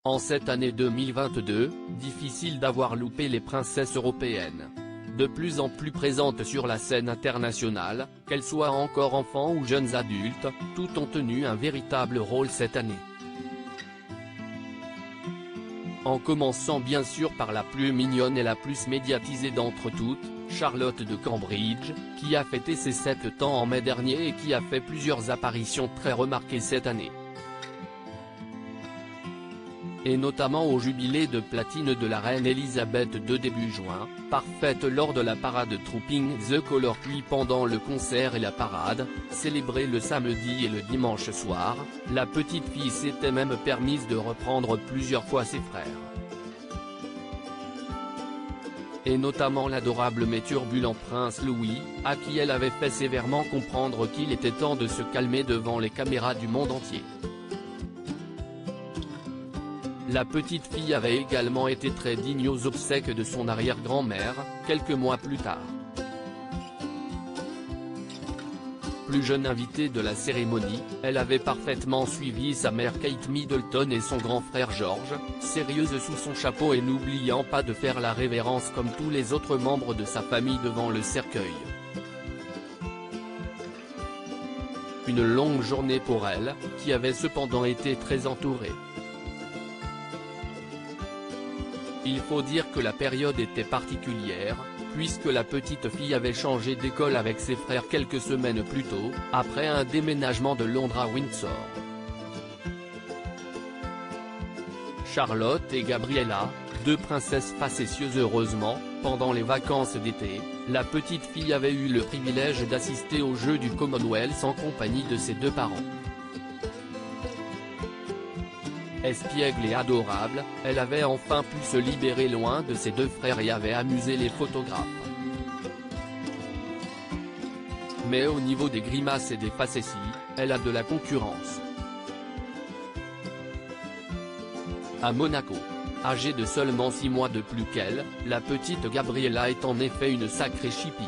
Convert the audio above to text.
En cette année 2022, difficile d'avoir loupé les princesses européennes. De plus en plus présentes sur la scène internationale, qu'elles soient encore enfants ou jeunes adultes, toutes ont tenu un véritable rôle cette année. En commençant bien sûr par la plus mignonne et la plus médiatisée d'entre toutes, Charlotte de Cambridge, qui a fêté ses 7 ans en mai dernier et qui a fait plusieurs apparitions très remarquées cette année. Et notamment au jubilé de platine de la reine Elisabeth II début juin, parfaite lors de la parade Trooping the Colour puis pendant le concert et la parade, célébrée le samedi et le dimanche soir, la petite fille s'était même permise de reprendre plusieurs fois ses frères. Et notamment l'adorable mais turbulent prince Louis, à qui elle avait fait sévèrement comprendre qu'il était temps de se calmer devant les caméras du monde entier. La petite fille avait également été très digne aux obsèques de son arrière-grand-mère, quelques mois plus tard. Plus jeune invitée de la cérémonie, elle avait parfaitement suivi sa mère Kate Middleton et son grand frère George, sérieuse sous son chapeau et n'oubliant pas de faire la révérence comme tous les autres membres de sa famille devant le cercueil. Une longue journée pour elle, qui avait cependant été très entourée. Il faut dire que la période était particulière, puisque la petite fille avait changé d'école avec ses frères quelques semaines plus tôt, après un déménagement de Londres à Windsor. Charlotte et Gabriella, deux princesses facétieuses heureusement, pendant les vacances d'été, la petite fille avait eu le privilège d'assister aux Jeux du Commonwealth en compagnie de ses deux parents. Espiègle et adorable, elle avait enfin pu se libérer loin de ses deux frères et avait amusé les photographes. Mais au niveau des grimaces et des facéties, elle a de la concurrence. À Monaco, âgée de seulement 6 mois de plus qu'elle, la petite Gabriella est en effet une sacrée chipie.